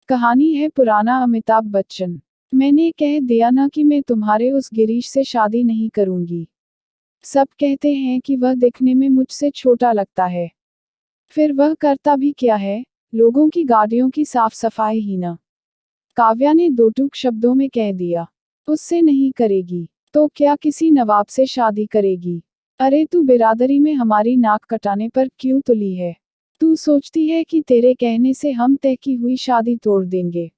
कहानी है पुराना अमिताभ बच्चन। मैंने कह दिया ना कि मैं तुम्हारे उस गिरीश से शादी नहीं करूंगी। सब कहते हैं कि वह दिखने में मुझसे छोटा लगता है। फिर वह करता भी क्या है, लोगों की गाड़ियों की साफ सफाई ही ना। काव्या ने दो टूक शब्दों में कह दिया। उससे नहीं करेगी तो क्या किसी नवाब से शादी करेगी? अरे तू बिरादरी में हमारी नाक कटाने पर क्यों तुली है? तू सोचती है कि तेरे कहने से हम तय की हुई शादी तोड़ देंगे?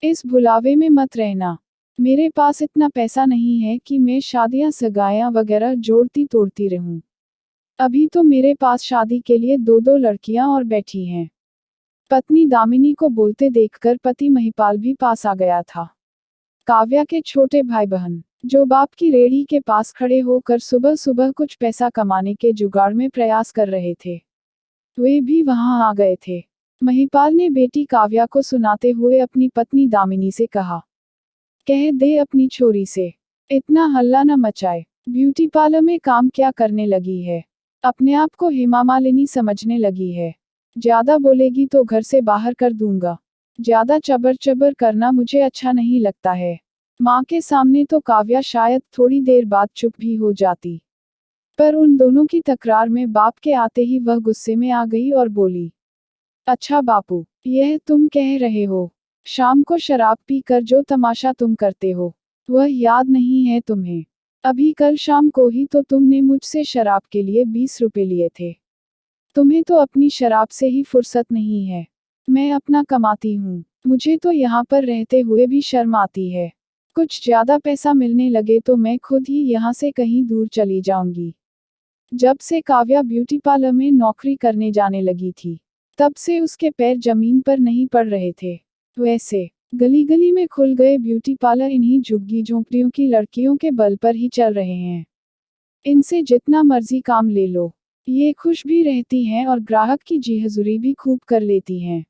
इस भुलावे में मत रहना। मेरे पास इतना पैसा नहीं है कि मैं शादियां सगाइयां वगैरह जोड़ती तोड़ती रहूं। अभी तो मेरे पास शादी के लिए दो दो लड़कियां और बैठी हैं। पत्नी दामिनी को बोलते देखकर पति महिपाल भी पास आ गया था। काव्या के छोटे भाई बहन, जो बाप की रेहड़ी के पास खड़े होकर सुबह सुबह कुछ पैसा कमाने के जुगाड़ में प्रयास कर रहे थे, वे भी वहां आ गए थे। महिपाल ने बेटी काव्या को सुनाते हुए अपनी पत्नी दामिनी से कहा, कह दे अपनी छोरी से इतना हल्ला न मचाए। ब्यूटी पार्लर में काम क्या करने लगी है? अपने आप को हेमा मालिनी समझने लगी है। ज्यादा बोलेगी तो घर से बाहर कर दूंगा। ज्यादा चबर चबर करना मुझे अच्छा नहीं लगता है। माँ के सामने तो काव्या शायद थोड़ी देर बाद चुप भी हो जाती, पर उन दोनों की तकरार में बाप के आते ही वह गुस्से में आ गई और बोली, अच्छा बापू, यह तुम कह रहे हो? शाम को शराब पी कर जो तमाशा तुम करते हो, वह याद नहीं है तुम्हें? अभी कल शाम को ही तो तुमने मुझसे शराब के लिए 20 रुपए लिए थे। तुम्हें तो अपनी शराब से ही फुर्सत नहीं है। मैं अपना कमाती हूँ, मुझे तो यहाँ पर रहते हुए भी शर्म आती है। कुछ ज्यादा पैसा मिलने लगे तो मैं खुद ही यहाँ से कहीं दूर चली जाऊंगी। जब से काव्या ब्यूटी पार्लर में नौकरी करने जाने लगी थी, तब से उसके पैर जमीन पर नहीं पड़ रहे थे। वैसे गली गली में खुल गए ब्यूटी पार्लर इन्हीं झुग्गी झोंपड़ियों की लड़कियों के बल पर ही चल रहे हैं। इनसे जितना मर्जी काम ले लो, ये खुश भी रहती हैं और ग्राहक की जी हजूरी भी खूब कर लेती हैं।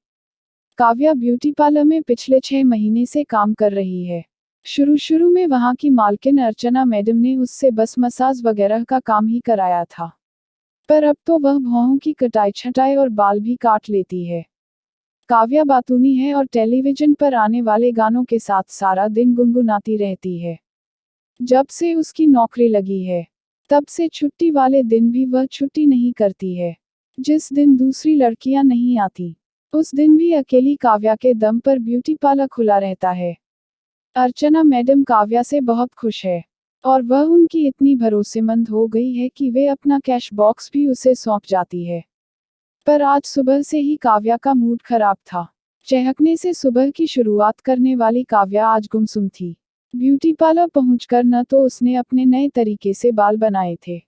काव्या ब्यूटी पार्लर में पिछले 6 महीने से काम कर रही है। शुरू में वहां की मालकिन अर्चना मैडम ने उससे बस मसाज वगैरह का काम ही कराया था, पर अब तो वह भौहों की कटाई छटाई और बाल भी काट लेती है। काव्या बातूनी है और टेलीविजन पर आने वाले गानों के साथ सारा दिन गुनगुनाती रहती है। जब से उसकी नौकरी लगी है, तब से छुट्टी वाले दिन भी वह छुट्टी नहीं करती है। जिस दिन दूसरी लड़कियां नहीं आती, उस दिन भी अकेली काव्या के दम पर ब्यूटी पार्लर खुला रहता है। अर्चना मैडम काव्या से बहुत खुश है, और वह उनकी इतनी भरोसेमंद हो गई है कि वे अपना कैश बॉक्स भी उसे सौंप जाती है। पर आज सुबह से ही काव्या का मूड खराब था। चहकने से सुबह की शुरुआत करने वाली काव्या आज गुमसुम थी। ब्यूटी पार्लर पहुंचकर न तो उसने अपने नए तरीके से बाल बनाए थे,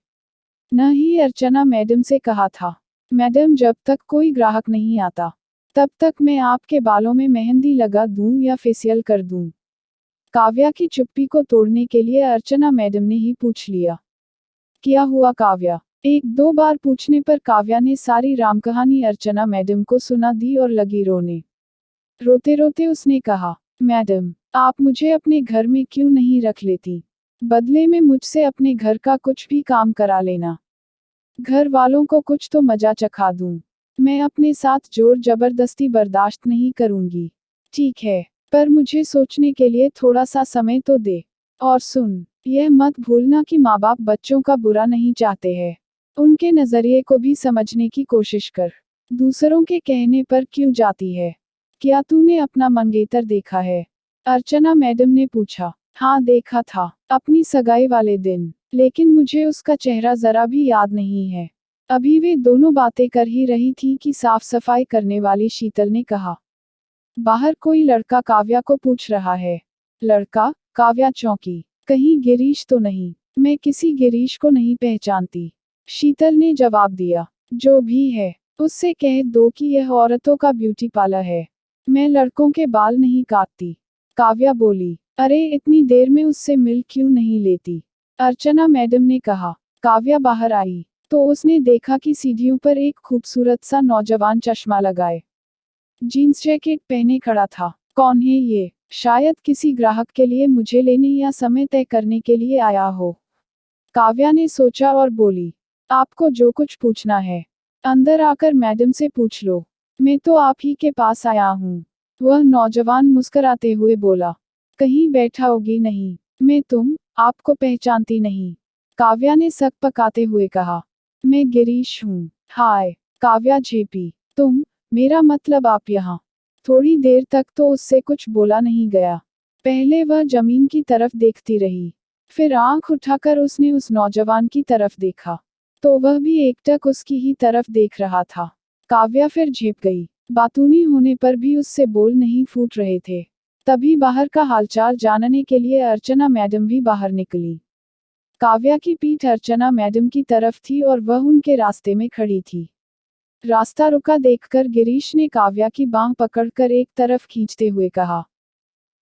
न ही अर्चना मैडम से कहा था, मैडम जब तक कोई ग्राहक नहीं आता, तब तक मैं आपके बालों में मेहंदी लगा दूं या फेशियल कर दूं। काव्या की चुप्पी को तोड़ने के लिए अर्चना मैडम ने ही पूछ लिया, क्या हुआ काव्या? एक दो बार पूछने पर काव्या ने सारी रामकहानी अर्चना मैडम को सुना दी और लगी रोने। रोते रोते उसने कहा, मैडम आप मुझे अपने घर में क्यों नहीं रख लेती? बदले में मुझसे अपने घर का कुछ भी काम करा लेना। घर वालों को कुछ तो मजा चखा दूं। मैं अपने साथ जोर जबरदस्ती बर्दाश्त नहीं करूंगी। ठीक है, पर मुझे सोचने के लिए थोड़ा सा समय तो दे। और सुन, यह मत भूलना कि माँ बाप बच्चों का बुरा नहीं चाहते हैं। उनके नजरिए को भी समझने की कोशिश कर। दूसरों के कहने पर क्यों जाती है? क्या तूने अपना मंगेतर देखा है? अर्चना मैडम ने पूछा। हाँ देखा था, अपनी सगाई वाले दिन, लेकिन मुझे उसका चेहरा जरा भी याद नहीं है। अभी वे दोनों बातें कर ही रही थी कि साफ सफाई करने वाली शीतल ने कहा, बाहर कोई लड़का काव्या को पूछ रहा है। लड़का? काव्या चौंकी, कहीं गिरीश तो नहीं? मैं किसी गिरीश को नहीं पहचानती, शीतल ने जवाब दिया। जो भी है, उससे कह दो कि यह औरतों का ब्यूटी पार्लर है, मैं लड़कों के बाल नहीं काटती। काव्या बोली, अरे इतनी देर में उससे मिल क्यों नहीं लेती? अर्चना मैडम ने कहा। काव्या बाहर आई तो उसने देखा कि सीढ़ियों पर एक खूबसूरत सा नौजवान चश्मा लगाए, जीन्स जैकेट पहने खड़ा था। कौन है ये? शायद किसी ग्राहक के लिए मुझे लेने या समय तय करने के लिए आया हो। काव्या ने सोचा और बोली, आपको जो कुछ पूछना है, अंदर आकर मैडम से पूछ लो। मैं तो आप ही के पास आया हूँ। वह नौजवान मुस्कुराते हुए बोला, कहीं बैठा होगी नहीं, मैं आपको पहचानती नहीं। काव्या ने सक पकाते हुए कहा, मैं गिरीश हूँ। हाय, काव्या झेपी, मेरा मतलब आप यहाँ। थोड़ी देर तक तो उससे कुछ बोला नहीं गया। पहले वह जमीन की तरफ देखती रही, फिर आंख उठाकर उसने उस नौजवान की तरफ देखा, तो वह भी एकटक उसकी ही तरफ देख रहा था। काव्या फिर झेप गई। बातूनी होने पर भी उससे बोल नहीं फूट रहे थे। तभी बाहर का हालचाल जानने के लिए अर्चना मैडम भी बाहर निकली। काव्या की पीठ अर्चना मैडम की तरफ थी और वह उनके रास्ते में खड़ी थी। रास्ता रुका देखकर गिरीश ने काव्या की बांह पकड़कर एक तरफ खींचते हुए कहा,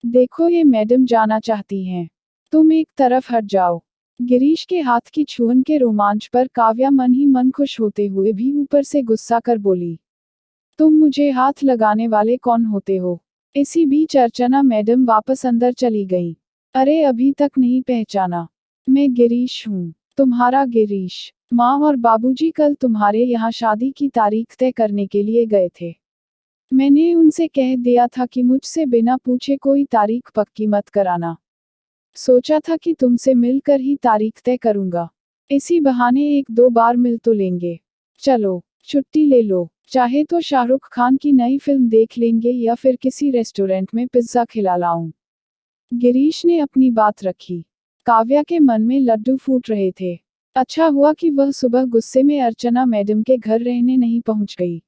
देखो ये मैडम जाना चाहती हैं, तुम एक तरफ हट जाओ। गिरीश के हाथ की छुअन के रोमांच पर काव्या मन ही मन खुश होते हुए भी ऊपर से गुस्सा कर बोली, तुम मुझे हाथ लगाने वाले कौन होते हो? इसी बीच अर्चना मैडम वापस अंदर चली गई। अरे अभी तक नहीं पहचाना? मैं गिरीश हूँ, तुम्हारा गिरीश। माँ और बाबूजी कल तुम्हारे यहाँ शादी की तारीख तय करने के लिए गए थे। मैंने उनसे कह दिया था कि मुझसे बिना पूछे कोई तारीख पक्की मत कराना। सोचा था कि तुमसे मिलकर ही तारीख तय करूंगा। इसी बहाने एक दो बार मिल तो लेंगे। चलो, छुट्टी ले लो, चाहे तो शाहरुख खान की नई फिल्म देख लेंगे या फिर किसी रेस्टोरेंट में पिज्जा खिला लाऊं। गिरीश ने अपनी बात रखी। काव्या के मन में लड्डू फूट रहे थे। अच्छा हुआ कि वह सुबह गुस्से में अर्चना मैडम के घर रहने नहीं पहुंच गई।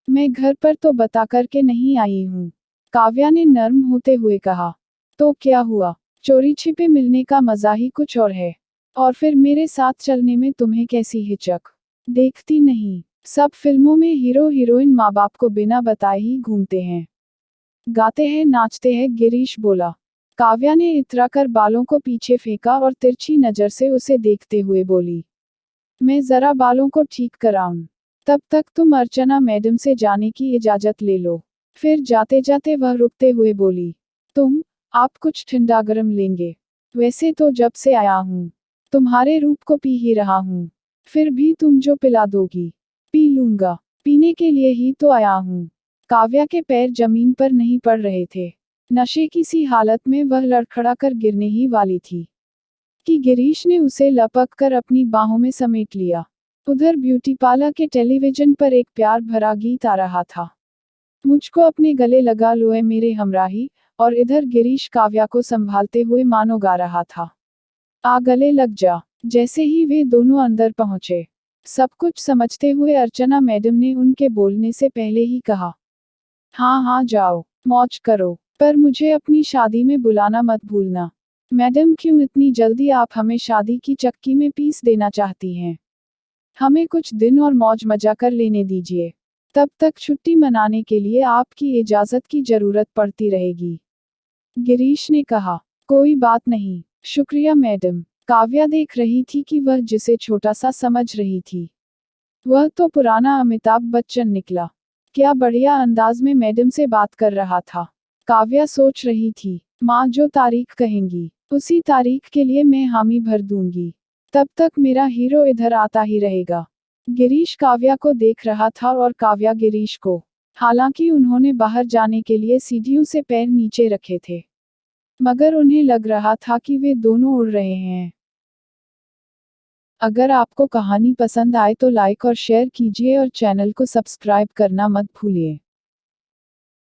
मैं घर पर तो बता करके नहीं आई हूँ, काव्या ने नर्म होते हुए कहा। तो क्या हुआ? चोरी छिपे मिलने का मजा ही कुछ और है। और फिर मेरे साथ चलने में तुम्हें कैसी हिचक? देखती नहीं, सब फिल्मों में हीरो हीरोइन माँ बाप को बिना बताए ही घूमते हैं, गाते हैं, नाचते हैं, गिरीश बोला। काव्या ने इतराकर बालों को पीछे फेंका और तिरछी नजर से उसे देखते हुए बोली, मैं जरा बालों को ठीक कराऊं, तब तक तुम अर्चना मैडम से जाने की इजाजत ले लो। फिर जाते जाते वह रुकते हुए बोली, आप कुछ ठंडा गरम लेंगे? वैसे तो जब से आया हूँ तुम्हारे रूप को पी ही रहा हूँ, फिर भी तुम जो पिला दोगी पी लूंगा, पीने के लिए ही तो आया हूँ। काव्या के पैर जमीन पर नहीं पड़ रहे थे। नशे की सी हालत में वह लड़खड़ा कर गिरने ही वाली थी कि गिरीश ने उसे लपक कर अपनी बाहों में समेट लिया। उधर ब्यूटी पार्लर के टेलीविजन पर एक प्यार भरा गीत आ रहा था, मुझको अपने गले लगा लो ऐ मेरे हमराही, और इधर गिरीश काव्या को संभालते हुए मानो गा रहा था, आ गले लग जा। जैसे ही वे दोनों अंदर पहुंचे, सब कुछ समझते हुए अर्चना मैडम ने उनके बोलने से पहले ही कहा, हाँ हाँ जाओ, मौज करो, पर मुझे अपनी शादी में बुलाना मत भूलना। मैडम क्यों इतनी जल्दी आप हमें शादी की चक्की में पीस देना चाहती हैं? हमें कुछ दिन और मौज मजा कर लेने दीजिए, तब तक छुट्टी मनाने के लिए आपकी इजाजत की जरूरत पड़ती रहेगी। गिरीश ने कहा, कोई बात नहीं, शुक्रिया मैडम। काव्या देख रही थी कि वह जिसे छोटा सा समझ रही थी, वह तो पुराना अमिताभ बच्चन निकला। क्या बढ़िया अंदाज में मैडम से बात कर रहा था। काव्या सोच रही थी, माँ जो तारीख कहेंगी उसी तारीख के लिए मैं हामी भर दूंगी, तब तक मेरा हीरो इधर आता ही रहेगा। गिरीश काव्या को देख रहा था और काव्या गिरीश को। हालांकि उन्होंने बाहर जाने के लिए सीढ़ियों से पैर नीचे रखे थे, मगर उन्हें लग रहा था कि वे दोनों उड़ रहे हैं। अगर आपको कहानी पसंद आए तो लाइक और शेयर कीजिए और चैनल को सब्सक्राइब करना मत भूलिए।